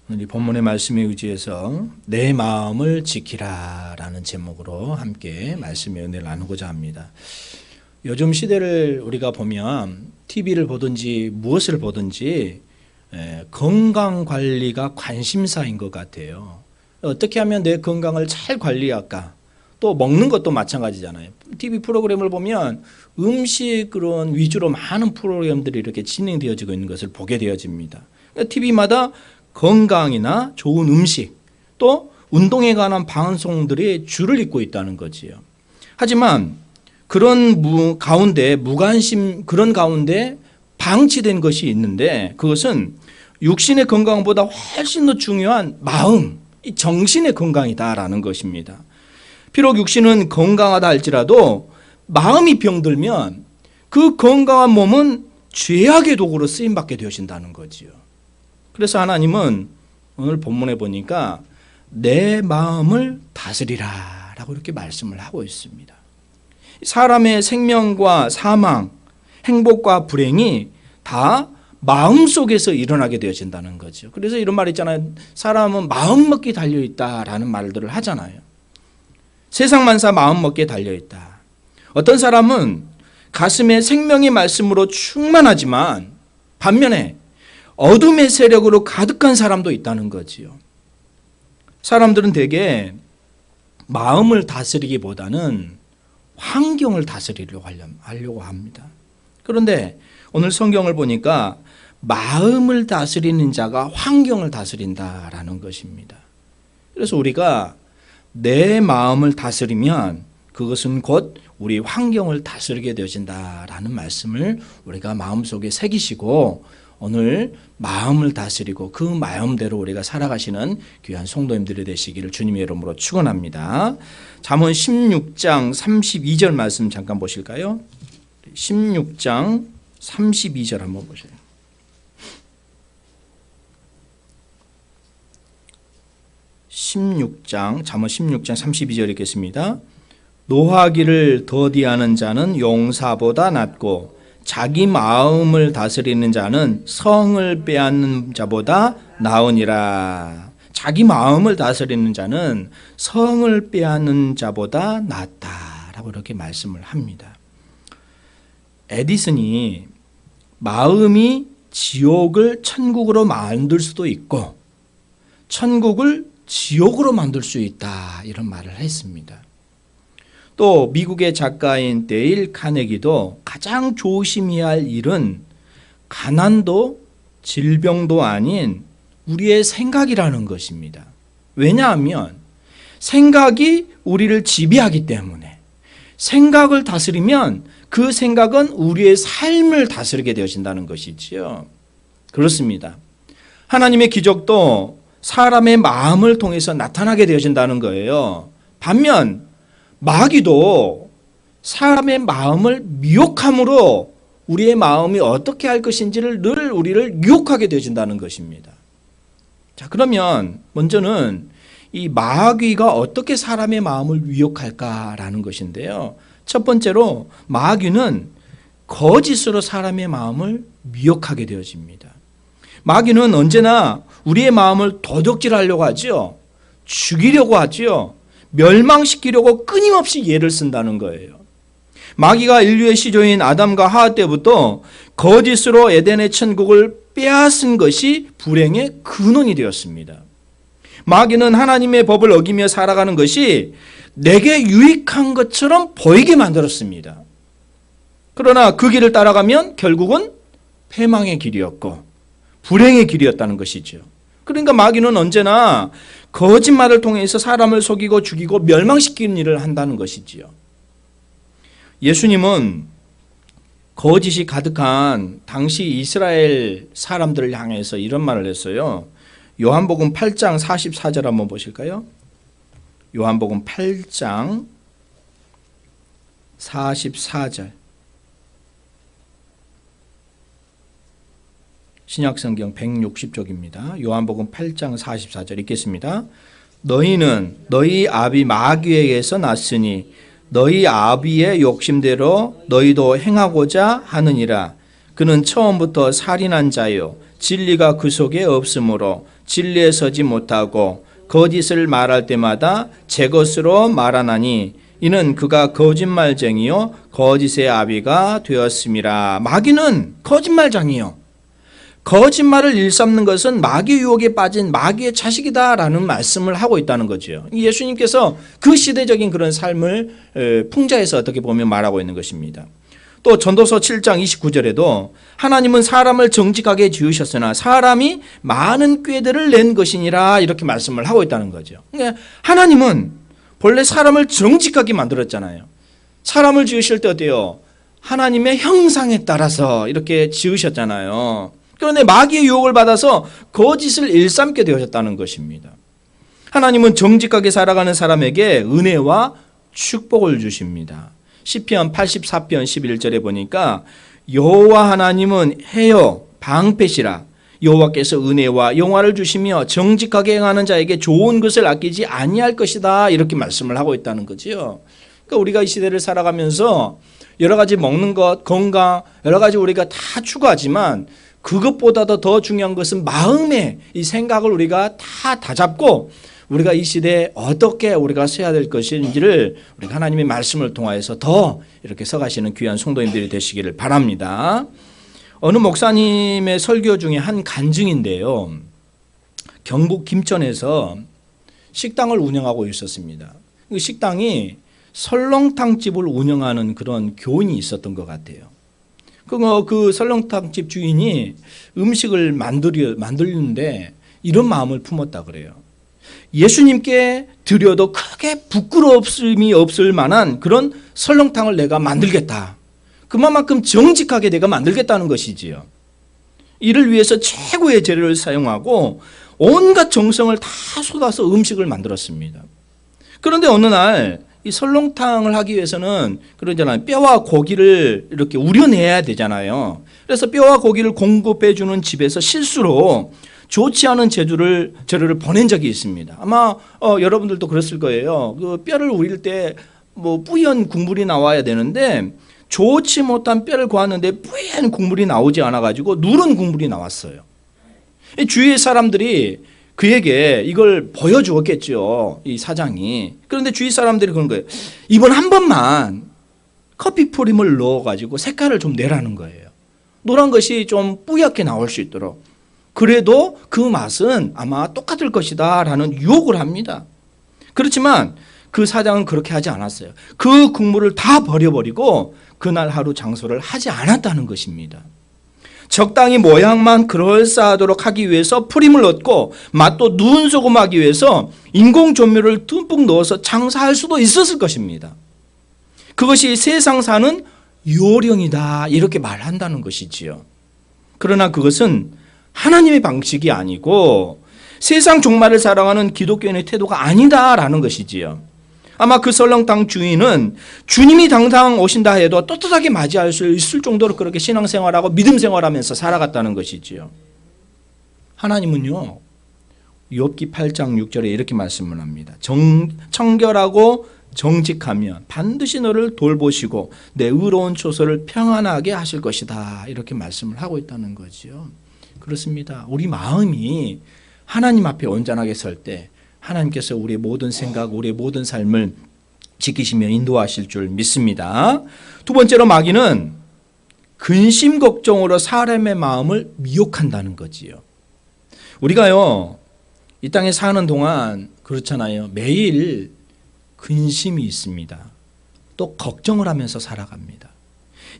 오늘 이 본문의 말씀에 의지해서 내 마음을 지키라 라는 제목으로 함께 말씀의 은혜를 나누고자 합니다. 요즘 시대를 우리가 보면 TV를 보든지 무엇을 보든지 건강관리가 관심사인 것 같아요. 어떻게 하면 내 건강을 잘 관리할까? 또 먹는 것도 마찬가지잖아요. TV 프로그램을 보면 음식 그런 위주로 많은 프로그램들이 이렇게 진행되어지고 있는 것을 보게 되어집니다. TV마다 건강이나 좋은 음식 또 운동에 관한 방송들이 줄을 잇고 있다는 거지요. 하지만 그런 가운데 무관심 그런 가운데 방치된 것이 있는데 그것은 육신의 건강보다 훨씬 더 중요한 마음, 정신의 건강이다라는 것입니다. 비록 육신은 건강하다 할지라도 마음이 병들면 그 건강한 몸은 죄악의 도구로 쓰임받게 되어진다는 거지요. 그래서 하나님은 오늘 본문에 보니까 내 마음을 다스리라 라고 이렇게 말씀을 하고 있습니다. 사람의 생명과 사망, 행복과 불행이 다 마음속에서 일어나게 되어진다는 거죠. 그래서 이런 말 있잖아요. 사람은 마음먹기에 달려있다라는 말들을 하잖아요. 세상 만사 마음먹기에 달려있다. 어떤 사람은 가슴에 생명의 말씀으로 충만하지만 반면에 어둠의 세력으로 가득한 사람도 있다는 거지요. 사람들은 대개 마음을 다스리기보다는 환경을 다스리려고 합니다. 그런데 오늘 성경을 보니까 마음을 다스리는 자가 환경을 다스린다라는 것입니다. 그래서 우리가 내 마음을 다스리면 그것은 곧 우리 환경을 다스리게 되어진다라는 말씀을 우리가 마음속에 새기시고 오늘 마음을 다스리고 그 마음대로 우리가 살아가시는 귀한 성도님들이 되시기를 주님의 이름으로 축원합니다. 잠언 16장 32절 말씀 잠깐 보실까요? 16장 32절 한번 보세요. 잠언 16장 32절 읽겠습니다. 노하기를 더디하는 자는 용사보다 낫고 자기 마음을 다스리는 자는 성을 빼앗는 자보다 나으니라. 자기 마음을 다스리는 자는 성을 빼앗는 자보다 낫다라고 이렇게 말씀을 합니다. 에디슨이 마음이 지옥을 천국으로 만들 수도 있고 천국을 지옥으로 만들 수 있다 이런 말을 했습니다. 또 미국의 작가인 데일 카네기도 가장 조심해야 할 일은 가난도 질병도 아닌 우리의 생각이라는 것입니다. 왜냐하면 생각이 우리를 지배하기 때문에 생각을 다스리면 그 생각은 우리의 삶을 다스리게 되어진다는 것이지요. 그렇습니다. 하나님의 기적도 사람의 마음을 통해서 나타나게 되어진다는 거예요. 반면 마귀도 사람의 마음을 미혹함으로 우리의 마음이 어떻게 할 것인지를 늘 우리를 유혹하게 되어진다는 것입니다. 자, 그러면 먼저는 이 마귀가 어떻게 사람의 마음을 유혹할까라는 것인데요. 첫 번째로 마귀는 거짓으로 사람의 마음을 미혹하게 되어집니다. 마귀는 언제나 우리의 마음을 도적질하려고 하죠. 죽이려고 하죠. 멸망시키려고 끊임없이 예를 쓴다는 거예요. 마귀가 인류의 시조인 아담과 하와 때부터 거짓으로 에덴의 천국을 빼앗은 것이 불행의 근원이 되었습니다. 마귀는 하나님의 법을 어기며 살아가는 것이 내게 유익한 것처럼 보이게 만들었습니다. 그러나 그 길을 따라가면 결국은 패망의 길이었고 불행의 길이었다는 것이죠. 그러니까 마귀는 언제나 거짓말을 통해서 사람을 속이고 죽이고 멸망시키는 일을 한다는 것이지요. 예수님은 거짓이 가득한 당시 이스라엘 사람들을 향해서 이런 말을 했어요. 요한복음 8장 44절 한번 보실까요? 요한복음 8장 44절. 신약성경 160쪽입니다. 요한복음 8장 44절 읽겠습니다. 너희는 너희 아비 마귀에게서 났으니 너희 아비의 욕심대로 너희도 행하고자 하느니라. 그는 처음부터 살인한 자요 진리가 그 속에 없으므로 진리에 서지 못하고 거짓을 말할 때마다 제 것으로 말하나니 이는 그가 거짓말쟁이요 거짓의 아비가 되었음이라. 마귀는 거짓말장이요. 거짓말을 일삼는 것은 마귀 유혹에 빠진 마귀의 자식이다라는 말씀을 하고 있다는 거죠. 예수님께서 그 시대적인 그런 삶을 풍자해서 어떻게 보면 말하고 있는 것입니다. 또 전도서 7장 29절에도 하나님은 사람을 정직하게 지으셨으나 사람이 많은 꾀들을 낸 것이니라 이렇게 말씀을 하고 있다는 거죠. 그러니까 하나님은 본래 사람을 정직하게 만들었잖아요. 사람을 지으실 때 어때요? 하나님의 형상에 따라서 이렇게 지으셨잖아요. 그런데 마귀의 유혹을 받아서 거짓을 일삼게 되어졌다는 것입니다. 하나님은 정직하게 살아가는 사람에게 은혜와 축복을 주십니다. 시편 84편 11절에 보니까 여호와 하나님은 해요 방패시라. 여호와께서 은혜와 영화를 주시며 정직하게 행하는 자에게 좋은 것을 아끼지 아니할 것이다 이렇게 말씀을 하고 있다는 거지요. 그러니까 우리가 이 시대를 살아가면서 여러 가지 먹는 것, 건강 여러 가지 우리가 다 추구하지만 그것보다도 더 중요한 것은 마음의 이 생각을 우리가 다 다잡고 우리가 이 시대에 어떻게 우리가 서야 될 것인지를 우리가 하나님의 말씀을 통하여서 더 이렇게 서가시는 귀한 성도님들이 되시기를 바랍니다. 어느 목사님의 설교 중에 한 간증인데요. 경북 김천에서 식당을 운영하고 있었습니다. 그 식당이 설렁탕집을 운영하는 그런 교인이 있었던 것 같아요. 그 설렁탕집 주인이 음식을 만들는데 이런 마음을 품었다 그래요. 예수님께 드려도 크게 부끄러움이 없을 만한 그런 설렁탕을 내가 만들겠다. 그만큼 정직하게 내가 만들겠다는 것이지요. 이를 위해서 최고의 재료를 사용하고 온갖 정성을 다 쏟아서 음식을 만들었습니다. 그런데 어느 날 이 설렁탕을 하기 위해서는 그러잖아요. 뼈와 고기를 이렇게 우려내야 되잖아요. 그래서 뼈와 고기를 공급해 주는 집에서 실수로 좋지 않은 재료를 보낸 적이 있습니다. 아마 여러분들도 그랬을 거예요. 그 뼈를 우릴 때 뭐 뿌연 국물이 나와야 되는데 좋지 못한 뼈를 구웠는데 뿌연 국물이 나오지 않아가지고 누런 국물이 나왔어요. 주위의 사람들이 그에게 이걸 보여주었겠죠. 이 사장이. 그런데 주위 사람들이 그런 거예요. 이번 한 번만 커피 프림을 넣어가지고 색깔을 좀 내라는 거예요. 노란 것이 좀 뿌옇게 나올 수 있도록. 그래도 그 맛은 아마 똑같을 것이다 라는 유혹을 합니다. 그렇지만 그 사장은 그렇게 하지 않았어요. 그 국물을 다 버려버리고 그날 하루 장소를 하지 않았다는 것입니다. 적당히 모양만 그럴싸하도록 하기 위해서 프림을 넣고 맛도 누운 소금하기 위해서 인공 조미료를 듬뿍 넣어서 장사할 수도 있었을 것입니다. 그것이 세상 사는 요령이다 이렇게 말한다는 것이지요. 그러나 그것은 하나님의 방식이 아니고 세상 종말을 사랑하는 기독교인의 태도가 아니다라는 것이지요. 아마 그 설렁탕 주인은 주님이 당장 오신다 해도 떳떳하게 맞이할 수 있을 정도로 그렇게 신앙생활하고 믿음생활하면서 살아갔다는 것이지요. 하나님은요. 욥기 8장 6절에 이렇게 말씀을 합니다. 청결하고 정직하면 반드시 너를 돌보시고 내 의로운 초소를 평안하게 하실 것이다. 이렇게 말씀을 하고 있다는 거죠. 그렇습니다. 우리 마음이 하나님 앞에 온전하게 설 때 하나님께서 우리의 모든 생각, 우리의 모든 삶을 지키시며 인도하실 줄 믿습니다. 두 번째로 마귀는 근심 걱정으로 사람의 마음을 미혹한다는 거지요. 우리가요 이 땅에 사는 동안 그렇잖아요. 매일 근심이 있습니다. 또 걱정을 하면서 살아갑니다.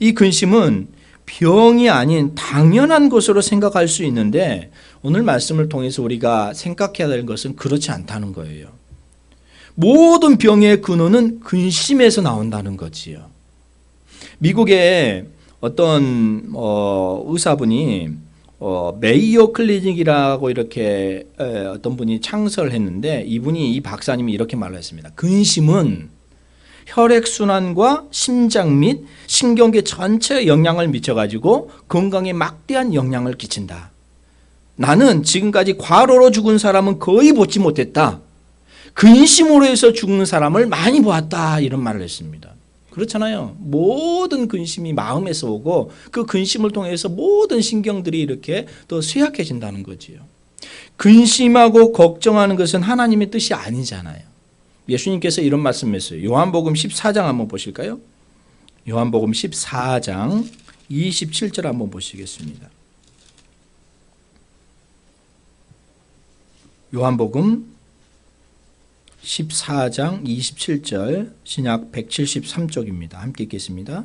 이 근심은 병이 아닌 당연한 것으로 생각할 수 있는데 오늘 말씀을 통해서 우리가 생각해야 될 것은 그렇지 않다는 거예요. 모든 병의 근원은 근심에서 나온다는 거지요. 미국의 어떤 의사분이 메이오 클리닉이라고 이렇게 어떤 분이 창설을 했는데 이 박사님이 이렇게 말을 했습니다. 근심은 혈액순환과 심장 및 신경계 전체에 영향을 미쳐가지고 건강에 막대한 영향을 끼친다. 나는 지금까지 과로로 죽은 사람은 거의 보지 못했다. 근심으로 해서 죽는 사람을 많이 보았다. 이런 말을 했습니다. 그렇잖아요. 모든 근심이 마음에서 오고 그 근심을 통해서 모든 신경들이 이렇게 더 쇠약해진다는 거지요. 근심하고 걱정하는 것은 하나님의 뜻이 아니잖아요. 예수님께서 이런 말씀했어요. 요한복음 14장 한번 보실까요? 요한복음 14장 27절 한번 보시겠습니다. 요한복음 14장 27절 신약 173쪽입니다. 함께 읽겠습니다.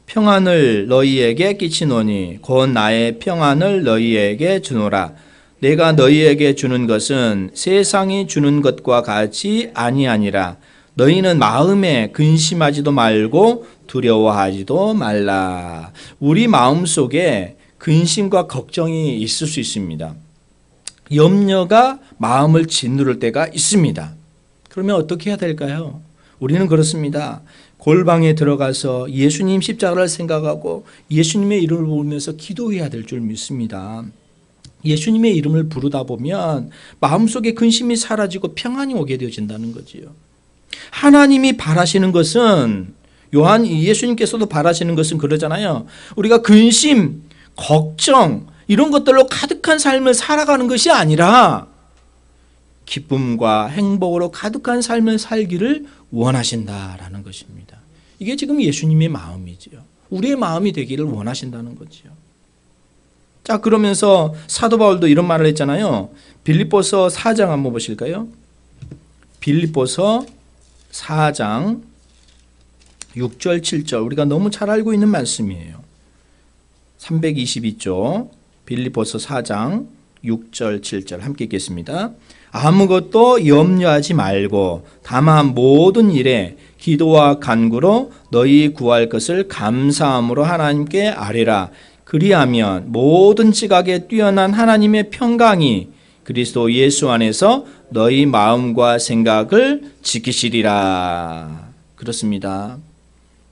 평안을 너희에게 끼치노니 곧 나의 평안을 너희에게 주노라. 내가 너희에게 주는 것은 세상이 주는 것과 같이 아니하니라. 너희는 마음에 근심하지도 말고 두려워하지도 말라. 우리 마음속에 근심과 걱정이 있을 수 있습니다. 염려가 마음을 짓누를 때가 있습니다. 그러면 어떻게 해야 될까요? 우리는 그렇습니다. 골방에 들어가서 예수님 십자가를 생각하고 예수님의 이름을 부르면서 기도해야 될 줄 믿습니다. 예수님의 이름을 부르다 보면 마음속에 근심이 사라지고 평안이 오게 되어진다는 거지요. 하나님이 바라시는 것은 예수님께서도 바라시는 것은 그러잖아요. 우리가 근심, 걱정 이런 것들로 가득한 삶을 살아가는 것이 아니라 기쁨과 행복으로 가득한 삶을 살기를 원하신다라는 것입니다. 이게 지금 예수님의 마음이지요. 우리의 마음이 되기를 원하신다는 거지요. 자, 그러면서 사도 바울도 이런 말을 했잖아요. 빌립보서 4장 한번 보실까요? 빌립보서 4장 6절 7절 우리가 너무 잘 알고 있는 말씀이에요. 322쪽 빌립보서 4장 6절 7절 함께 읽겠습니다. 아무것도 염려하지 말고 다만 모든 일에 기도와 간구로 너희 구할 것을 감사함으로 하나님께 아뢰라. 그리하면 모든 지각에 뛰어난 하나님의 평강이 그리스도 예수 안에서 너희 마음과 생각을 지키시리라. 그렇습니다.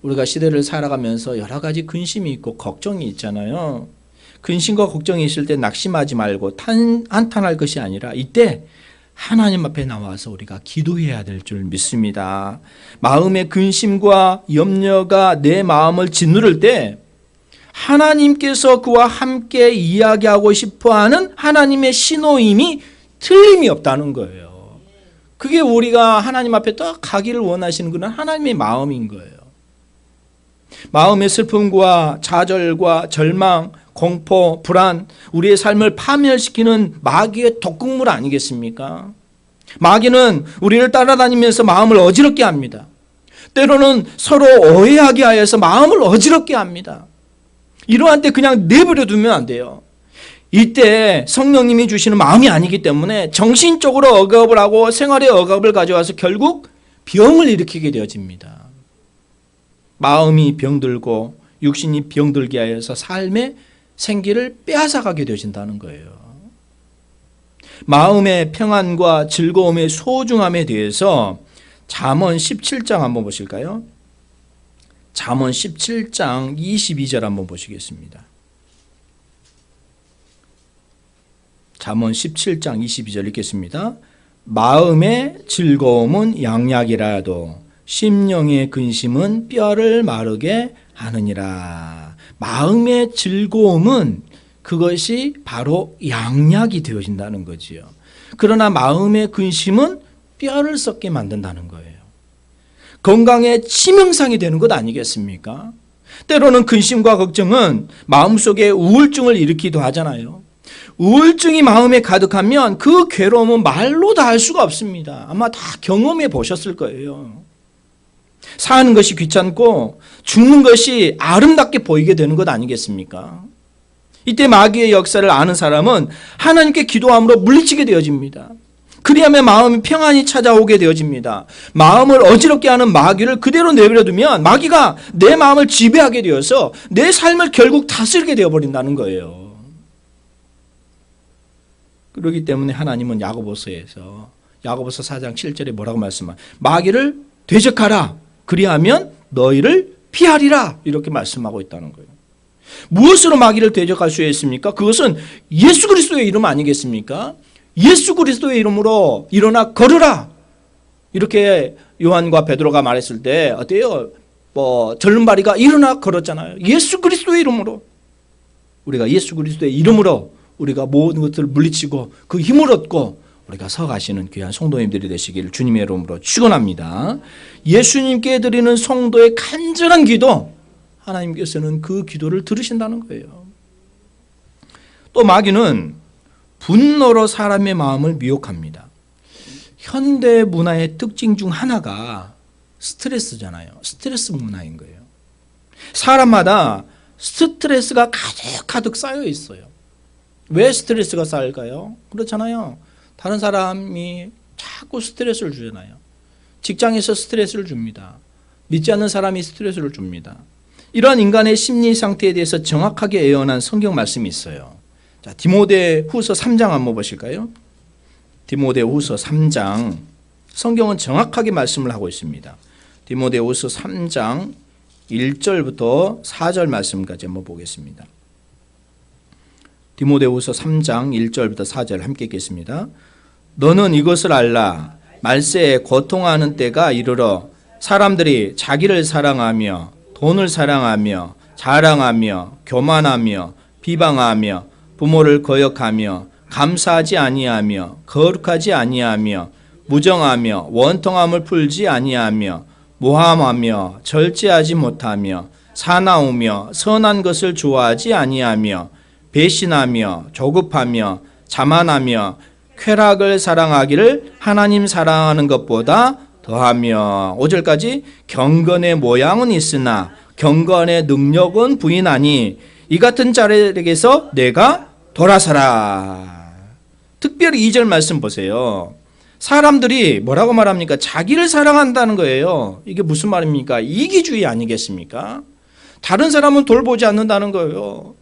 우리가 시대를 살아가면서 여러 가지 근심이 있고 걱정이 있잖아요. 근심과 걱정이 있을 때 낙심하지 말고 한탄할 것이 아니라 이때 하나님 앞에 나와서 우리가 기도해야 될 줄 믿습니다. 마음의 근심과 염려가 내 마음을 짓누를 때 하나님께서 그와 함께 이야기하고 싶어하는 하나님의 신호임이 틀림이 없다는 거예요. 그게 우리가 하나님 앞에 딱 가기를 원하시는 그런 하나님의 마음인 거예요. 마음의 슬픔과 좌절과 절망, 공포, 불안, 우리의 삶을 파멸시키는 마귀의 독극물 아니겠습니까? 마귀는 우리를 따라다니면서 마음을 어지럽게 합니다. 때로는 서로 오해하게 하여서 마음을 어지럽게 합니다. 이러한 때 그냥 내버려 두면 안 돼요. 이때 성령님이 주시는 마음이 아니기 때문에 정신적으로 억압을 하고 생활의 억압을 가져와서 결국 병을 일으키게 되어집니다. 마음이 병들고 육신이 병들게 하여서 삶의 생기를 빼앗아가게 되어진다는 거예요. 마음의 평안과 즐거움의 소중함에 대해서 잠언 17장 한번 보실까요? 잠언 17장 22절 한번 보시겠습니다. 잠언 17장 22절 읽겠습니다. 마음의 즐거움은 양약이라도 심령의 근심은 뼈를 마르게 하느니라. 마음의 즐거움은 그것이 바로 양약이 되어진다는 거지요. 그러나 마음의 근심은 뼈를 썩게 만든다는 거예요. 건강에 치명상이 되는 것 아니겠습니까? 때로는 근심과 걱정은 마음속에 우울증을 일으키기도 하잖아요. 우울증이 마음에 가득하면 그 괴로움은 말로 다 할 수가 없습니다. 아마 다 경험해 보셨을 거예요. 사는 것이 귀찮고 죽는 것이 아름답게 보이게 되는 것 아니겠습니까? 이때 마귀의 역사를 아는 사람은 하나님께 기도함으로 물리치게 되어집니다. 그리하면 마음이 평안이 찾아오게 되어집니다. 마음을 어지럽게 하는 마귀를 그대로 내버려두면 마귀가 내 마음을 지배하게 되어서 내 삶을 결국 다스리게 되어버린다는 거예요. 그렇기 때문에 하나님은 야고보서 4장 7절에 뭐라고 말씀하세요? 마귀를 대적하라. 그리하면 너희를 피하리라. 이렇게 말씀하고 있다는 거예요. 무엇으로 마귀를 대적할 수 있습니까? 그것은 예수 그리스도의 이름 아니겠습니까? 예수 그리스도의 이름으로 일어나 걸으라. 이렇게 요한과 베드로가 말했을 때 어때요? 절름발이가 일어나 걸었잖아요. 예수 그리스도의 이름으로. 우리가 예수 그리스도의 이름으로 우리가 모든 것들을 물리치고 그 힘을 얻고 우리가 서가시는 귀한 성도님들이 되시기를 주님의 이름으로 축원합니다. 예수님께 드리는 성도의 간절한 기도, 하나님께서는 그 기도를 들으신다는 거예요. 또 마귀는 분노로 사람의 마음을 미혹합니다. 현대 문화의 특징 중 하나가 스트레스잖아요. 스트레스 문화인 거예요. 사람마다 스트레스가 가득 쌓여 있어요. 왜 스트레스가 쌓일까요? 그렇잖아요. 다른 사람이 자꾸 스트레스를 주잖아요. 직장에서 스트레스를 줍니다. 믿지 않는 사람이 스트레스를 줍니다. 이러한 인간의 심리 상태에 대해서 정확하게 예언한 성경 말씀이 있어요. 자, 디모데후서 3장 한번 보실까요? 디모데후서 3장. 성경은 정확하게 말씀을 하고 있습니다. 디모데후서 3장 1절부터 4절 말씀까지 한번 보겠습니다. 디모데후서 3장 1절부터 4절 함께 읽겠습니다. 너는 이것을 알라. 말세에 고통하는 때가 이르러 사람들이 자기를 사랑하며 돈을 사랑하며 자랑하며 교만하며 비방하며 부모를 거역하며 감사하지 아니하며 거룩하지 아니하며 무정하며 원통함을 풀지 아니하며 모함하며 절제하지 못하며 사나우며 선한 것을 좋아하지 아니하며 배신하며 조급하며 자만하며 쾌락을 사랑하기를 하나님 사랑하는 것보다 더하며 5절까지 경건의 모양은 있으나 경건의 능력은 부인하니 이 같은 자들에게서 내가 돌아서라. 특별히 2절 말씀 보세요. 사람들이 뭐라고 말합니까? 자기를 사랑한다는 거예요. 이게 무슨 말입니까? 이기주의 아니겠습니까? 다른 사람은 돌보지 않는다는 거예요.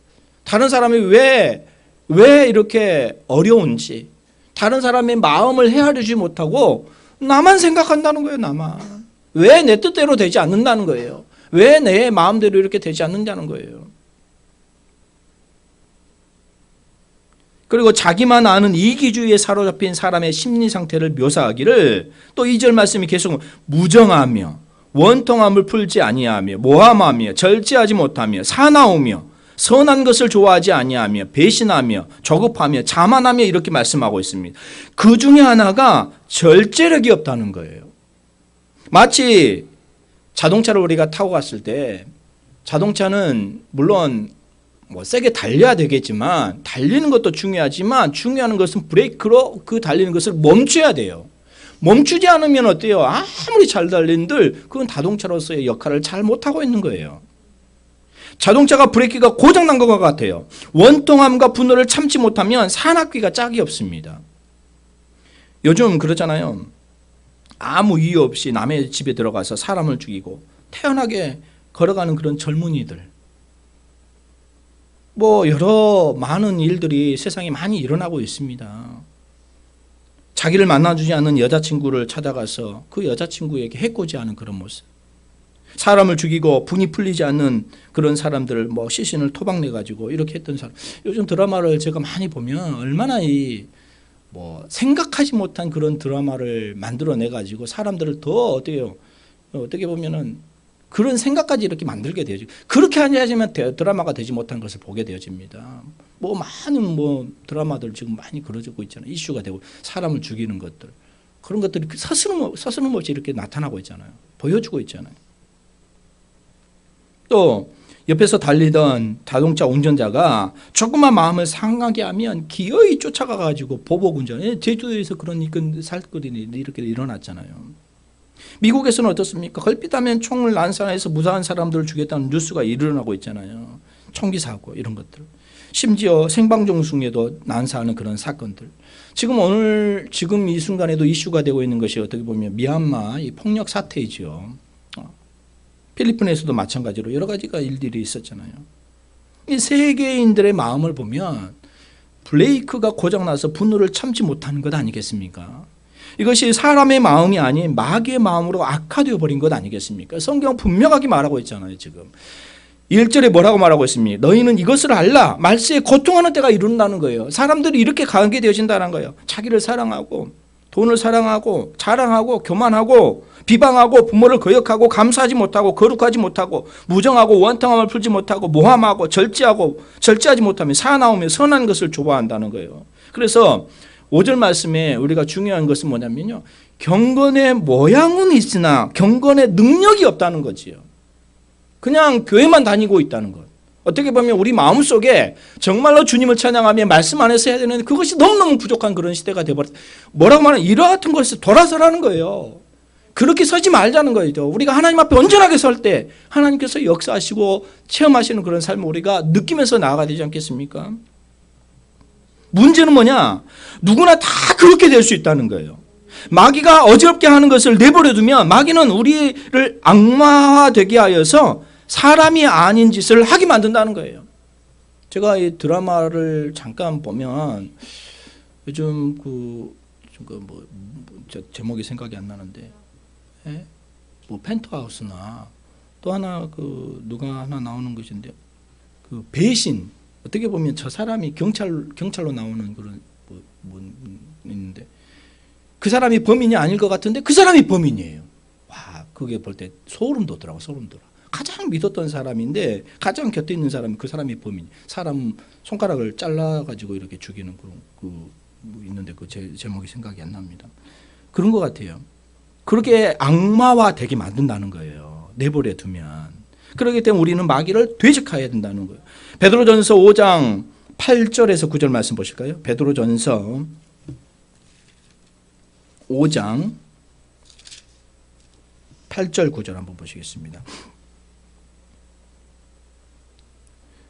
다른 사람이 왜 이렇게 어려운지, 다른 사람의 마음을 헤아리지 못하고 나만 생각한다는 거예요. 나만. 왜 내 뜻대로 되지 않는다는 거예요. 왜 내 마음대로 이렇게 되지 않는다는 거예요. 그리고 자기만 아는 이기주의에 사로잡힌 사람의 심리 상태를 묘사하기를 또 2절 말씀이 계속 무정하며 원통함을 풀지 아니하며 모함하며 절제하지 못하며 사나우며 선한 것을 좋아하지 아니하며 배신하며 조급하며 자만하며 이렇게 말씀하고 있습니다. 그 중에 하나가 절제력이 없다는 거예요. 마치 자동차를 우리가 타고 갔을 때 자동차는 물론 세게 달려야 되겠지만 달리는 것도 중요하지만 중요한 것은 브레이크로 그 달리는 것을 멈춰야 돼요. 멈추지 않으면 어때요? 아무리 잘 달린들 그건 자동차로서의 역할을 잘 못하고 있는 거예요. 자동차가 브레이크가 고장난 것 같아요. 원통함과 분노를 참지 못하면 산악귀가 짝이 없습니다. 요즘 그러잖아요. 아무 이유 없이 남의 집에 들어가서 사람을 죽이고 태연하게 걸어가는 그런 젊은이들. 여러 많은 일들이 세상에 많이 일어나고 있습니다. 자기를 만나주지 않는 여자친구를 찾아가서 그 여자친구에게 해코지하는 그런 모습. 사람을 죽이고 분이 풀리지 않는 그런 사람들 시신을 토박내가지고 이렇게 했던 사람. 요즘 드라마를 제가 많이 보면 얼마나 생각하지 못한 그런 드라마를 만들어내가지고 사람들을 더 어떻게 보면은 그런 생각까지 이렇게 만들게 되죠. 그렇게 하면 드라마가 되지 못한 것을 보게 되어집니다. 많은 드라마들 지금 많이 그려지고 있잖아요. 이슈가 되고 사람을 죽이는 것들. 그런 것들이 서스름없이 이렇게 나타나고 있잖아요. 보여주고 있잖아요. 또 옆에서 달리던 자동차 운전자가 조금만 마음을 상하게 하면 기어이 쫓아가가지고 보복 운전. 제주도에서 그런 사건이 이렇게 일어났잖아요. 미국에서는 어떻습니까? 걸핏하면 총을 난사해서 무사한 사람들을 죽였다는 뉴스가 일어나고 있잖아요. 총기 사고 이런 것들. 심지어 생방송에도 난사하는 그런 사건들. 지금 이 순간에도 이슈가 되고 있는 것이 어떻게 보면 미얀마 이 폭력 사태이죠. 필리핀에서도 마찬가지로 여러 가지가 일들이 있었잖아요. 이 세계인들의 마음을 보면 브레이크가 고장나서 분노를 참지 못하는 것 아니겠습니까? 이것이 사람의 마음이 아닌 마귀의 마음으로 악화되어 버린 것 아니겠습니까? 성경은 분명하게 말하고 있잖아요. 지금 1절에 뭐라고 말하고 있습니까? 너희는 이것을 알라. 말세에 고통하는 때가 이룬다는 거예요. 사람들이 이렇게 가게 되어진다는 거예요. 자기를 사랑하고 돈을 사랑하고 자랑하고 교만하고 비방하고 부모를 거역하고 감사하지 못하고 거룩하지 못하고 무정하고 원통함을 풀지 못하고 모함하고 절제하지 못하며 사나우며 선한 것을 좋아한다는 거예요. 그래서 5절 말씀에 우리가 중요한 것은 뭐냐면요, 경건의 모양은 있으나 경건의 능력이 없다는 거지요. 그냥 교회만 다니고 있다는 것. 어떻게 보면 우리 마음속에 정말로 주님을 찬양하며 말씀 안에서 해야 되는데 그것이 너무너무 부족한 그런 시대가 되어버렸다. 뭐라고 말하면 이러 같은 것을 돌아서라는 거예요. 그렇게 서지 말자는 거죠. 우리가 하나님 앞에 온전하게 설 때 하나님께서 역사하시고 체험하시는 그런 삶을 우리가 느끼면서 나아가야 되지 않겠습니까? 문제는 뭐냐? 누구나 다 그렇게 될 수 있다는 거예요. 마귀가 어지럽게 하는 것을 내버려두면 마귀는 우리를 악마화되게 하여서 사람이 아닌 짓을 하게 만든다는 거예요. 제가 이 드라마를 잠깐 보면 요즘 제목이 생각이 안 나는데, 뭐 펜트하우스나 또 하나 누가 하나 나오는 것인데, 배신. 어떻게 보면 저 사람이 경찰로 나오는 그런 있는데 그 사람이 범인이 아닐 것 같은데 그 사람이 범인이에요. 와, 그게 볼 때 소름 돋더라고. 소름 돋아. 가장 믿었던 사람인데 가장 곁에 있는 사람이 그 사람이 범인. 사람 손가락을 잘라가지고 이렇게 죽이는 그런 있는데 그 제목이 생각이 안 납니다. 그런 것 같아요. 그렇게 악마화 되게 만든다는 거예요. 내버려 두면. 그렇기 때문에 우리는 마귀를 대적해야 된다는 거예요. 베드로전서 5장 8절에서 9절 말씀 보실까요? 베드로전서 5장 8절 9절 한번 보시겠습니다.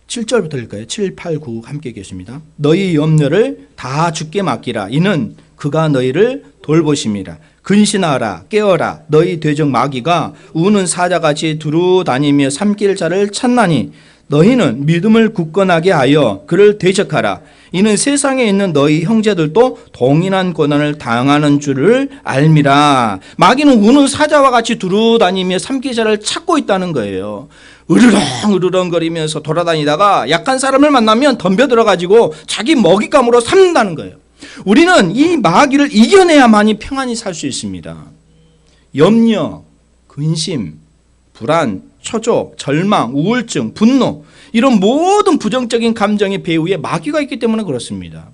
7절부터 읽을까요? 7, 8, 9 함께 계십니다. 너희 염려를 다 주께 맡기라. 이는 그가 너희를 돌보심이라. 근신하라, 깨어라. 너희 대적 마귀가 우는 사자같이 두루 다니며 삼킬 자를 찾나니 너희는 믿음을 굳건하게 하여 그를 대적하라. 이는 세상에 있는 너희 형제들도 동일한 고난을 당하는 줄을 알미라. 마귀는 우는 사자와 같이 두루 다니며 삼킬 자를 찾고 있다는 거예요. 으르렁 거리면서 돌아다니다가 약한 사람을 만나면 덤벼들어가지고 자기 먹잇감으로 삼는다는 거예요. 우리는 이 마귀를 이겨내야만이 평안히 살 수 있습니다. 염려, 근심, 불안, 초조, 절망, 우울증, 분노, 이런 모든 부정적인 감정의 배후에 마귀가 있기 때문에 그렇습니다.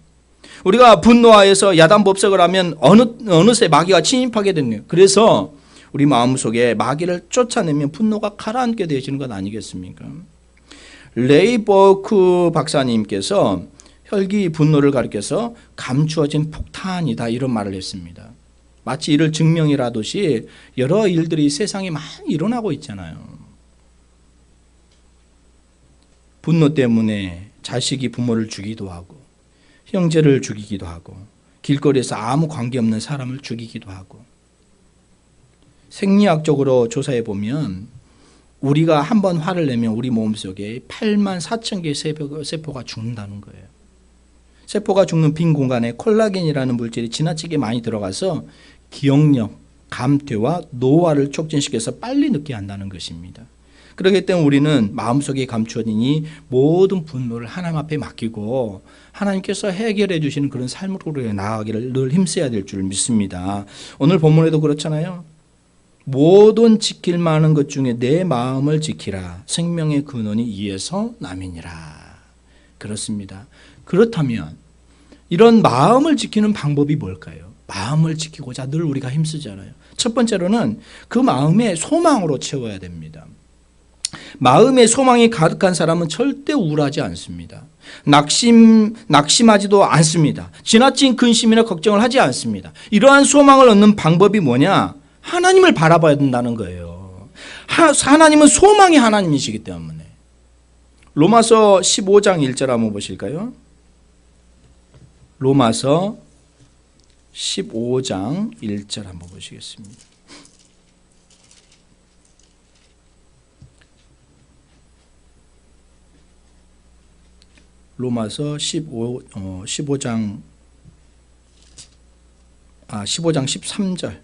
우리가 분노하여서 야단법석을 하면 어느새 마귀가 침입하게 됐네요. 그래서 우리 마음속에 마귀를 쫓아내면 분노가 가라앉게 되시는 것 아니겠습니까? 레이버크 박사님께서 혈기 분노를 가리켜서 감추어진 폭탄이다 이런 말을 했습니다. 마치 이를 증명이라듯이 여러 일들이 세상에 많이 일어나고 있잖아요. 분노 때문에 자식이 부모를 죽이기도 하고 형제를 죽이기도 하고 길거리에서 아무 관계없는 사람을 죽이기도 하고, 생리학적으로 조사해 보면 우리가 한번 화를 내면 우리 몸속에 84,000개의 세포가 죽는다는 거예요. 세포가 죽는 빈 공간에 콜라겐이라는 물질이 지나치게 많이 들어가서 기억력, 감퇴와 노화를 촉진시켜서 빨리 늙게 한다는 것입니다. 그렇기 때문에 우리는 마음속에 감추어진 이 모든 분노를 하나님 앞에 맡기고 하나님께서 해결해 주시는 그런 삶으로 나아가기를 늘 힘써야 될 줄 믿습니다. 오늘 본문에도 그렇잖아요. 모든 지킬 만한 것 중에 내 마음을 지키라. 생명의 근원이 이에서 남이니라. 그렇습니다. 그렇다면 이런 마음을 지키는 방법이 뭘까요? 마음을 지키고자 늘 우리가 힘쓰잖아요. 첫 번째로는 그 마음에 소망으로 채워야 됩니다. 마음에 소망이 가득한 사람은 절대 우울하지 않습니다. 낙심하지도 않습니다. 지나친 근심이나 걱정을 하지 않습니다. 이러한 소망을 얻는 방법이 뭐냐? 하나님을 바라봐야 된다는 거예요. 하나님은 소망의 하나님이시기 때문에. 로마서 15장 1절 한번 보실까요? 로마서 15장 1절 한번 보시겠습니다. 로마서 15장 13절.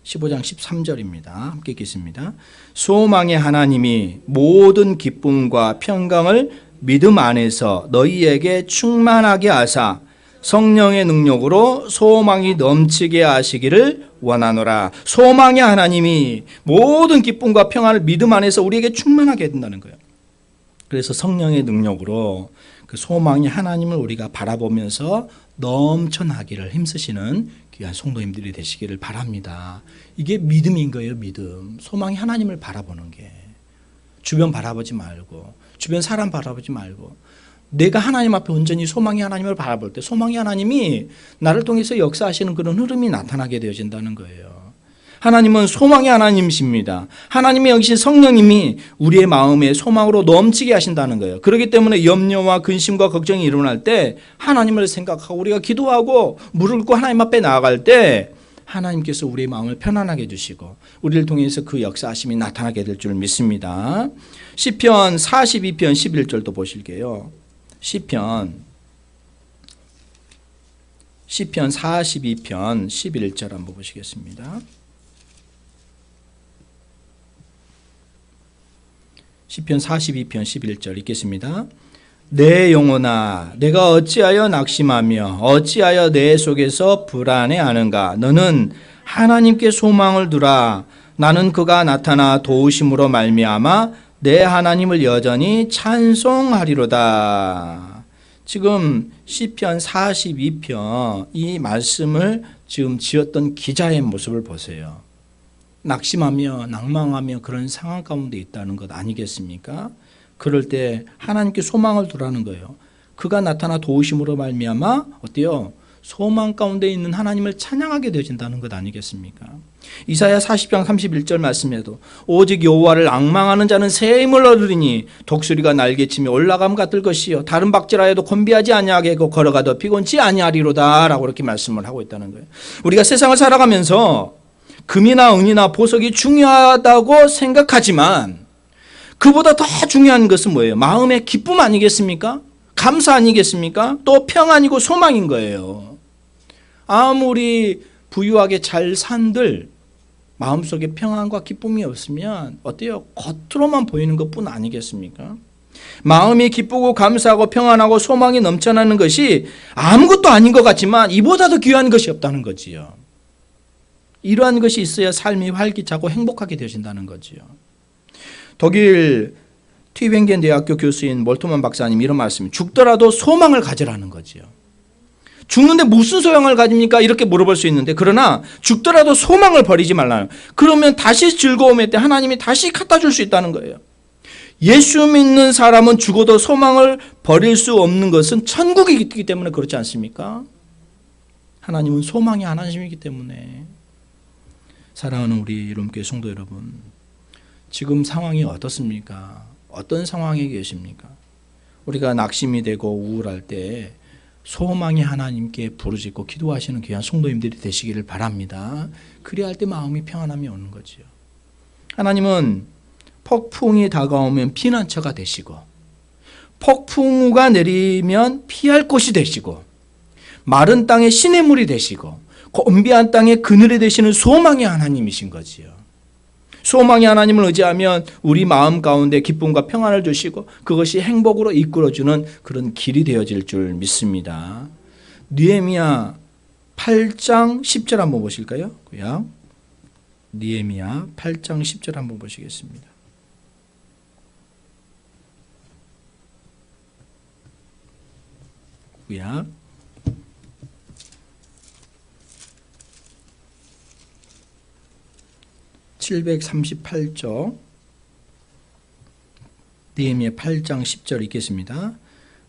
15장 13절입니다. 함께 읽겠습니다. 소망의 하나님이 모든 기쁨과 평강을 믿음 안에서 너희에게 충만하게 하사 성령의 능력으로 소망이 넘치게 하시기를 원하노라. 소망의 하나님이 모든 기쁨과 평안을 믿음 안에서 우리에게 충만하게 해준다는 거예요. 그래서 성령의 능력으로 그 소망의 하나님을 우리가 바라보면서 넘쳐나기를 힘쓰시는 귀한 성도님들이 되시기를 바랍니다. 이게 믿음인 거예요. 믿음. 소망의 하나님을 바라보는 게. 주변 바라보지 말고, 주변 사람 바라보지 말고, 내가 하나님 앞에 온전히 소망의 하나님을 바라볼 때 소망의 하나님이 나를 통해서 역사하시는 그런 흐름이 나타나게 되어진다는 거예요. 하나님은 소망의 하나님이십니다. 하나님의 영신 성령님이 우리의 마음에 소망으로 넘치게 하신다는 거예요. 그렇기 때문에 염려와 근심과 걱정이 일어날 때 하나님을 생각하고 우리가 기도하고 무릎 꿇고 하나님 앞에 나아갈 때 하나님께서 우리의 마음을 편안하게 해주시고 우리를 통해서 그 역사하심이 나타나게 될 줄 믿습니다. 시편 42편 11절도 보실게요. 시편 42편 11절 한번 보시겠습니다. 시편 42편 11절 읽겠습니다. 내 영혼아 내가 어찌하여 낙심하며 어찌하여 내 속에서 불안해하는가. 너는 하나님께 소망을 두라. 나는 그가 나타나 도우심으로 말미암아 내 하나님을 여전히 찬송하리로다. 지금 시편 42편 이 말씀을 지금 지었던 기자의 모습을 보세요. 낙심하며 낭망하며 그런 상황 가운데 있다는 것 아니겠습니까? 그럴 때 하나님께 소망을 두라는 거예요. 그가 나타나 도우심으로 말미암아 어때요? 소망 가운데 있는 하나님을 찬양하게 되어진다는 것 아니겠습니까? 이사야 40장 31절 말씀에도 오직 여호와를 앙망하는 자는 새 힘을 얻으리니 독수리가 날개치며 올라감 같을 것이요 다른 박질하여도 곤비하지 아니하게 하고 걸어가도 피곤치 아니하리로다 라고 이렇게 말씀을 하고 있다는 거예요. 우리가 세상을 살아가면서 금이나 은이나 보석이 중요하다고 생각하지만 그보다 더 중요한 것은 뭐예요? 마음의 기쁨 아니겠습니까? 감사 아니겠습니까? 또 평안이고 소망인 거예요. 아무리 부유하게 잘 산들 마음속에 평안과 기쁨이 없으면 어때요? 겉으로만 보이는 것뿐 아니겠습니까? 마음이 기쁘고 감사하고 평안하고 소망이 넘쳐나는 것이 아무것도 아닌 것 같지만 이보다 더 귀한 것이 없다는 거지요. 이러한 것이 있어야 삶이 활기차고 행복하게 되어진다는 거지요. 독일 튜빙겐 대학교 교수인 몰트만 박사님 이런 말씀이 죽더라도 소망을 가지라는 거지요. 죽는데 무슨 소망을 가집니까? 이렇게 물어볼 수 있는데 그러나 죽더라도 소망을 버리지 말라는. 그러면 다시 즐거움의 때 하나님이 다시 갖다 줄 수 있다는 거예요. 예수 믿는 사람은 죽어도 소망을 버릴 수 없는 것은 천국이 있기 때문에 그렇지 않습니까? 하나님은 소망의 하나님이기 때문에. 사랑하는 우리 이름교회 성도 여러분, 지금 상황이 어떻습니까? 어떤 상황에 계십니까? 우리가 낙심이 되고 우울할 때 소망의 하나님께 부르짖고 기도하시는 귀한 성도님들이 되시기를 바랍니다. 그래야 할 때 마음이 평안함이 오는 거지요. 하나님은 폭풍이 다가오면 피난처가 되시고 폭풍우가 내리면 피할 곳이 되시고 마른 땅에 시냇물이 되시고 곤비한 땅에 그늘이 되시는 소망의 하나님이신 거지요. 소망의 하나님을 의지하면 우리 마음 가운데 기쁨과 평안을 주시고 그것이 행복으로 이끌어주는 그런 길이 되어질 줄 믿습니다. 느헤미야 8장 10절 한번 보실까요? 느헤미야 8장 10절 한번 보시겠습니다. 구약 738쪽 느헤미야 8장 10절 읽겠습니다.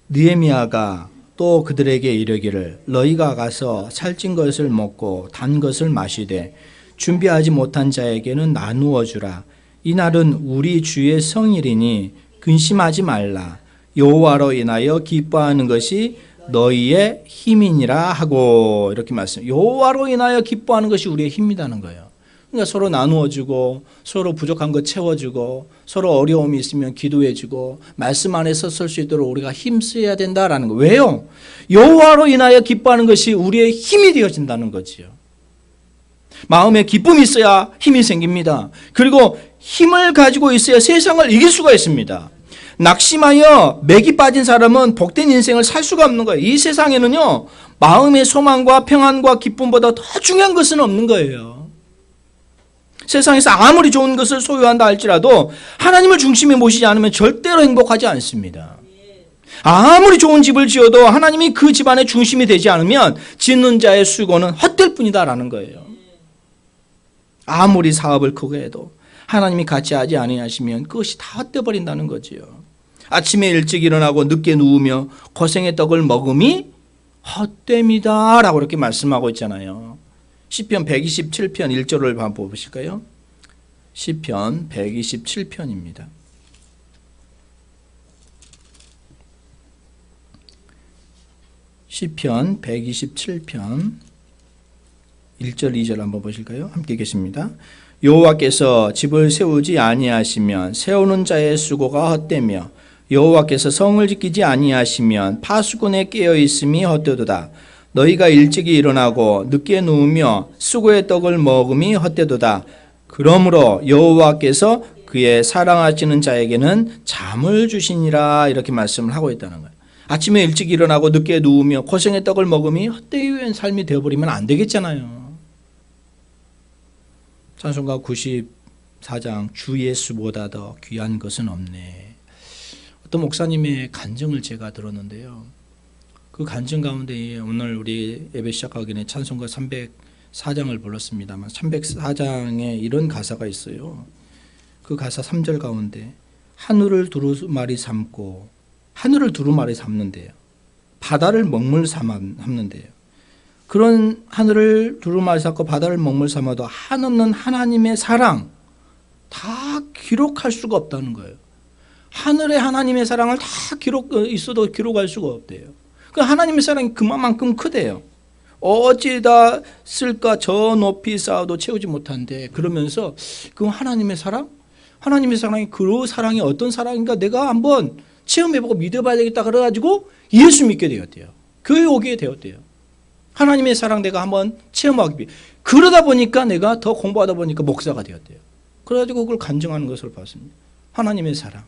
느헤미야가 또 그들에게 이르기를 너희가 가서 살찐 것을 먹고 단 것을 마시되 준비하지 못한 자에게는 나누어 주라. 이날은 우리 주의 성일이니 근심하지 말라. 여호와로 인하여 기뻐하는 것이 너희의 힘이니라 하고 이렇게 말씀. 여호와로 인하여 기뻐하는 것이 우리의 힘이라는 거예요. 그러니까 서로 나누어주고 서로 부족한 거 채워주고 서로 어려움이 있으면 기도해주고 말씀 안에서 설 수 있도록 우리가 힘써야 된다라는 거. 왜요? 여호와로 인하여 기뻐하는 것이 우리의 힘이 되어진다는 거지요. 마음에 기쁨이 있어야 힘이 생깁니다. 그리고 힘을 가지고 있어야 세상을 이길 수가 있습니다. 낙심하여 맥이 빠진 사람은 복된 인생을 살 수가 없는 거예요. 이 세상에는요, 마음의 소망과 평안과 기쁨보다 더 중요한 것은 없는 거예요. 세상에서 아무리 좋은 것을 소유한다 할지라도 하나님을 중심에 모시지 않으면 절대로 행복하지 않습니다. 아무리 좋은 집을 지어도 하나님이 그 집안의 중심이 되지 않으면 짓는 자의 수고는 헛될 뿐이다라는 거예요. 아무리 사업을 크게 해도 하나님이 같이 하지 아니하시면 그것이 다 헛되어 버린다는 거지요. 아침에 일찍 일어나고 늦게 누우며 고생의 떡을 먹음이 헛됨이다 라고 이렇게 말씀하고 있잖아요. 시편 127편 1절을 한번 보실까요? 시편 127편입니다. 시편 127편 1절 2절 한번 보실까요? 함께 읽겠습니다. 여호와께서 집을 세우지 아니하시면 세우는 자의 수고가 헛되며 여호와께서 성을 지키지 아니하시면 파수꾼에 깨어 있음이 헛되도다. 너희가 일찍이 일어나고 늦게 누우며 수고의 떡을 먹음이 헛되도다. 그러므로 여호와께서 그의 사랑하시는 자에게는 잠을 주시니라 이렇게 말씀을 하고 있다는 거예요. 아침에 일찍 일어나고 늦게 누우며 고생의 떡을 먹음이 헛되이 삶이 되어버리면 안 되겠잖아요. 찬송가 94장 주 예수보다 더 귀한 것은 없네. 어떤 목사님의 간증을 제가 들었는데요. 그 간증 가운데 오늘 우리 예배 시작하기 전에 찬송가 304장을 불렀습니다만 304장에 이런 가사가 있어요. 그 가사 3절 가운데 하늘을 두루마리 삼고 하늘을 두루마리 삼는데요. 바다를 먹물 삼는데요. 그런 하늘을 두루마리 삼고 바다를 먹물 삼아도 한없는 하나님의 사랑 다 기록할 수가 없다는 거예요. 하늘에 하나님의 사랑을 다 있어도 기록할 수가 없대요. 그 하나님의 사랑이 그만큼 크대요. 어찌다 쓸까 저 높이 쌓아도 채우지 못한데 그러면서 그 하나님의 사랑? 하나님의 사랑이 그 사랑이 어떤 사랑인가 내가 한번 체험해보고 믿어봐야 되겠다 그래가지고 예수 믿게 되었대요. 교회 오게 되었대요. 하나님의 사랑 내가 한번 체험하기 위해. 그러다 보니까 내가 더 공부하다 보니까 목사가 되었대요. 그래가지고 그걸 간증하는 것을 봤습니다. 하나님의 사랑.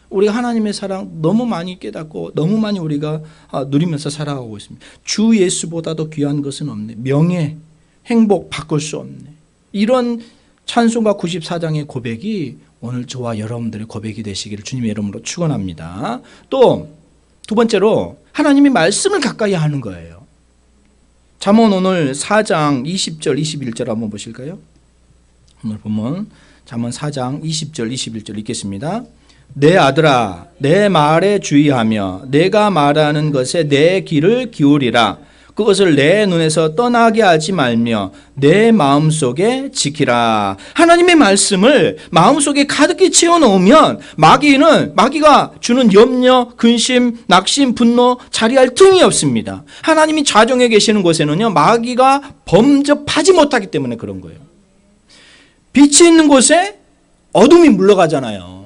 우리가 하나님의 사랑 너무 많이 깨닫고 너무 많이 우리가 누리면서 살아가고 있습니다. 주 예수보다도 귀한 것은 없네. 명예, 행복 바꿀 수 없네. 이런 찬송가 94장의 고백이 오늘 저와 여러분들의 고백이 되시기를 주님의 이름으로 축원합니다. 또 두 번째로 하나님이 말씀을 가까이 하는 거예요. 잠언 오늘 4장 20절 21절 한번 보실까요? 오늘 보면 잠언 4장 20절 21절 읽겠습니다. 내 아들아 내 말에 주의하며 내가 말하는 것에 내 귀를 기울이라. 그것을 내 눈에서 떠나게 하지 말며 내 마음속에 지키라. 하나님의 말씀을 마음속에 가득히 채워놓으면 마귀가 주는 염려, 근심, 낙심, 분노 자리할 틈이 없습니다. 하나님이 자정에 계시는 곳에는요 마귀가 범접하지 못하기 때문에 그런 거예요. 빛이 있는 곳에 어둠이 물러가잖아요.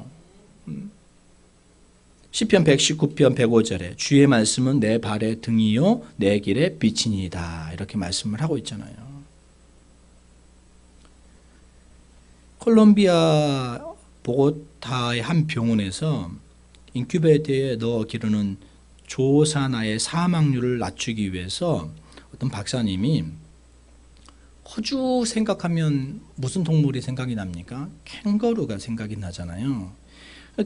시편 119편 105절에 주의 말씀은 내 발의 등이요 내 길의 빛이니이다 이렇게 말씀을 하고 있잖아요. 콜롬비아 보고타의 한 병원에서 인큐베이터에 넣어 기르는 조사나의 사망률을 낮추기 위해서 어떤 박사님이 호주 생각하면 무슨 동물이 생각이 납니까? 캥거루가 생각이 나잖아요.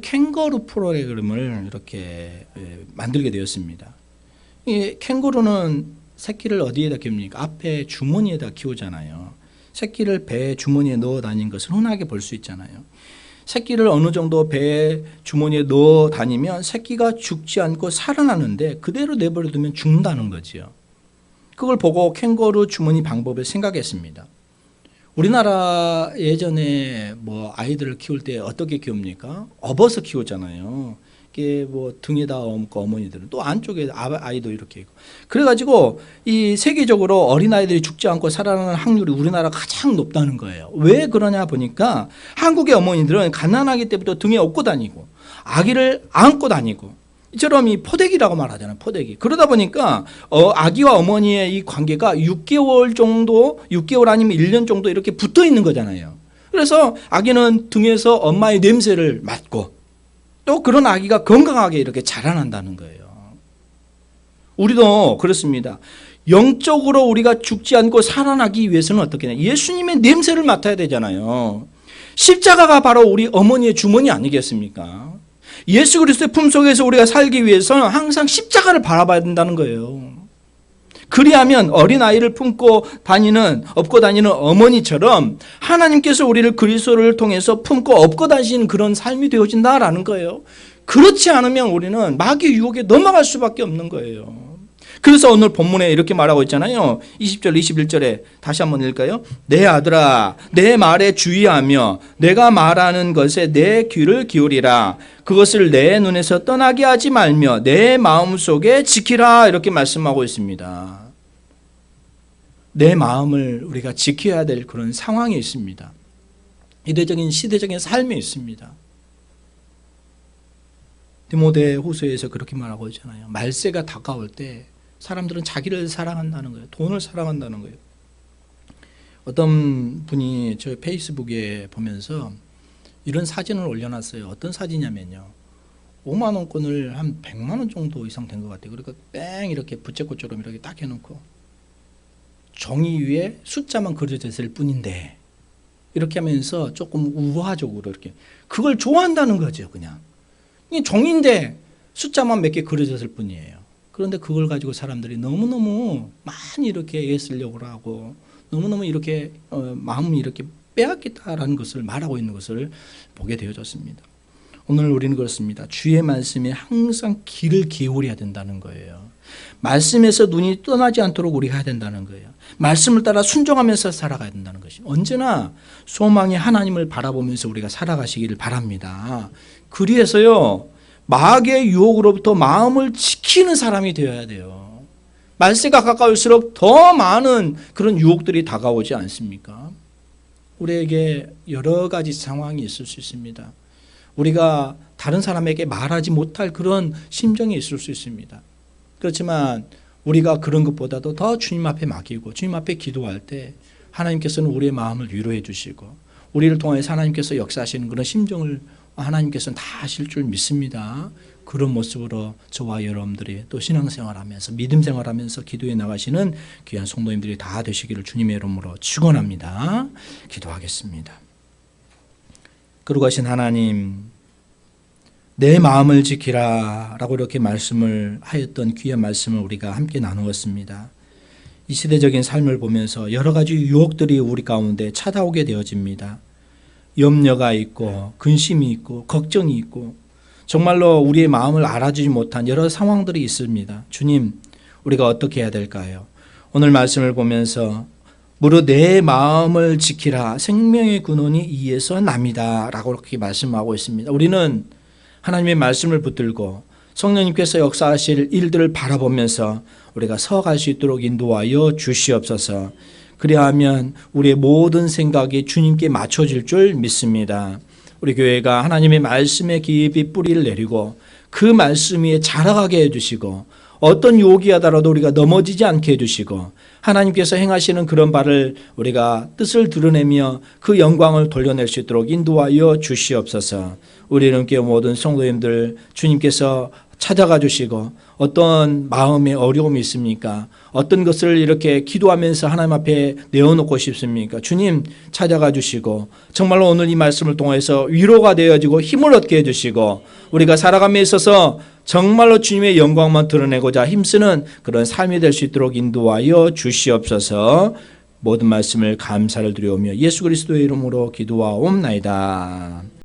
캥거루 프로그램을 이렇게 만들게 되었습니다. 이 캥거루는 새끼를 어디에다 키웁니까? 앞에 주머니에다 키우잖아요. 새끼를 배 주머니에 넣어 다니는 것을 흔하게 볼 수 있잖아요. 새끼를 어느 정도 배 주머니에 넣어 다니면 새끼가 죽지 않고 살아나는데 그대로 내버려 두면 죽는다는 거지요. 그걸 보고 캥거루 주머니 방법을 생각했습니다. 우리나라 예전에 뭐 아이들을 키울 때 어떻게 키웁니까? 업어서 키우잖아요. 이게 뭐 등에다 얹고 어머니들은 또 안쪽에 아이도 이렇게 있고. 그래가지고 이 세계적으로 어린 아이들이 죽지 않고 살아나는 확률이 우리나라 가장 높다는 거예요. 왜 그러냐 보니까 한국의 어머니들은 가난하기 때부터 등에 업고 다니고 아기를 안고 다니고. 이처럼 이 포대기라고 말하잖아요. 포대기. 그러다 보니까 아기와 어머니의 이 관계가 6개월 정도, 6개월 아니면 1년 정도 이렇게 붙어 있는 거잖아요. 그래서 아기는 등에서 엄마의 냄새를 맡고 또 그런 아기가 건강하게 이렇게 자라난다는 거예요. 우리도 그렇습니다. 영적으로 우리가 죽지 않고 살아나기 위해서는 어떻게 해야 되냐? 예수님의 냄새를 맡아야 되잖아요. 십자가가 바로 우리 어머니의 주머니 아니겠습니까? 예수 그리스도의 품속에서 우리가 살기 위해서는 항상 십자가를 바라봐야 된다는 거예요. 그리하면 어린아이를 업고 다니는 어머니처럼 하나님께서 우리를 그리스도를 통해서 품고 업고 다니시는 그런 삶이 되어진다라는 거예요. 그렇지 않으면 우리는 마귀의 유혹에 넘어갈 수밖에 없는 거예요. 그래서 오늘 본문에 이렇게 말하고 있잖아요. 20절 21절에 다시 한번 읽을까요? 내 아들아 내 말에 주의하며 내가 말하는 것에 내 귀를 기울이라. 그것을 내 눈에서 떠나게 하지 말며 내 마음속에 지키라. 이렇게 말씀하고 있습니다. 내 마음을 우리가 지켜야 될 그런 상황이 있습니다. 이대적인 시대적인 삶이 있습니다. 디모데 후서에서 그렇게 말하고 있잖아요. 말세가 다가올 때 사람들은 자기를 사랑한다는 거예요. 돈을 사랑한다는 거예요. 어떤 분이 저 페이스북에 보면서 이런 사진을 올려놨어요. 어떤 사진이냐면요. 5만 원권을 한 100만 원 정도 이상 된 것 같아요. 그러니까 뺑 이렇게 부채꼴처럼 이렇게 딱 해놓고 종이 위에 숫자만 그려져 있을 뿐인데 이렇게 하면서 조금 우화적으로 이렇게 그걸 좋아한다는 거죠. 그냥 이게 종인데 숫자만 몇 개 그려졌을 뿐이에요. 그런데 그걸 가지고 사람들이 너무너무 많이 이렇게 애쓰려고 하고 너무너무 이렇게 마음이 이렇게 빼앗겠다라는 것을 말하고 있는 것을 보게 되어졌습니다. 오늘 우리는 그렇습니다. 주의 말씀에 항상 귀를 기울여야 된다는 거예요. 말씀에서 눈이 떠나지 않도록 우리가 해야 된다는 거예요. 말씀을 따라 순종하면서 살아가야 된다는 것이 언제나 소망의 하나님을 바라보면서 우리가 살아가시기를 바랍니다. 그리해서요 마귀의 유혹으로부터 마음을 지키는 사람이 되어야 돼요. 말세가 가까울수록 더 많은 그런 유혹들이 다가오지 않습니까? 우리에게 여러 가지 상황이 있을 수 있습니다. 우리가 다른 사람에게 말하지 못할 그런 심정이 있을 수 있습니다. 그렇지만 우리가 그런 것보다도 더 주님 앞에 맡기고 주님 앞에 기도할 때 하나님께서는 우리의 마음을 위로해 주시고 우리를 통해서 하나님께서 역사하시는 그런 심정을 하나님께서는 다 하실 줄 믿습니다. 그런 모습으로 저와 여러분들이 또 신앙생활하면서 믿음 생활하면서 기도해 나가시는 귀한 성도님들이 다 되시기를 주님의 이름으로 축원합니다. 기도하겠습니다. 거룩하신 하나님, 내 마음을 지키라 라고 이렇게 말씀을 하였던 귀한 말씀을 우리가 함께 나누었습니다. 이 시대적인 삶을 보면서 여러 가지 유혹들이 우리 가운데 찾아오게 되어집니다. 염려가 있고 근심이 있고 걱정이 있고 정말로 우리의 마음을 알아주지 못한 여러 상황들이 있습니다. 주님, 우리가 어떻게 해야 될까요? 오늘 말씀을 보면서 무릇 내 마음을 지키라 생명의 근원이 이에서 납니다 라고 이렇게 말씀하고 있습니다. 우리는 하나님의 말씀을 붙들고 성령님께서 역사하실 일들을 바라보면서 우리가 서갈 수 있도록 인도하여 주시옵소서. 그리하면 우리의 모든 생각이 주님께 맞춰질 줄 믿습니다. 우리 교회가 하나님의 말씀에 깊이 뿌리를 내리고 그 말씀 위에 자라가게 해주시고 어떤 유혹이 하더라도 우리가 넘어지지 않게 해주시고 하나님께서 행하시는 그런 바를 우리가 뜻을 드러내며 그 영광을 돌려낼 수 있도록 인도하여 주시옵소서. 우리는 모든 성도님들 주님께서 찾아가 주시고 어떤 마음에 어려움이 있습니까? 어떤 것을 이렇게 기도하면서 하나님 앞에 내어놓고 싶습니까? 주님 찾아가 주시고 정말로 오늘 이 말씀을 통해서 위로가 되어지고 힘을 얻게 해주시고 우리가 살아감에 있어서 정말로 주님의 영광만 드러내고자 힘쓰는 그런 삶이 될 수 있도록 인도하여 주시옵소서. 모든 말씀을 감사를 드리오며 예수 그리스도의 이름으로 기도하옵나이다.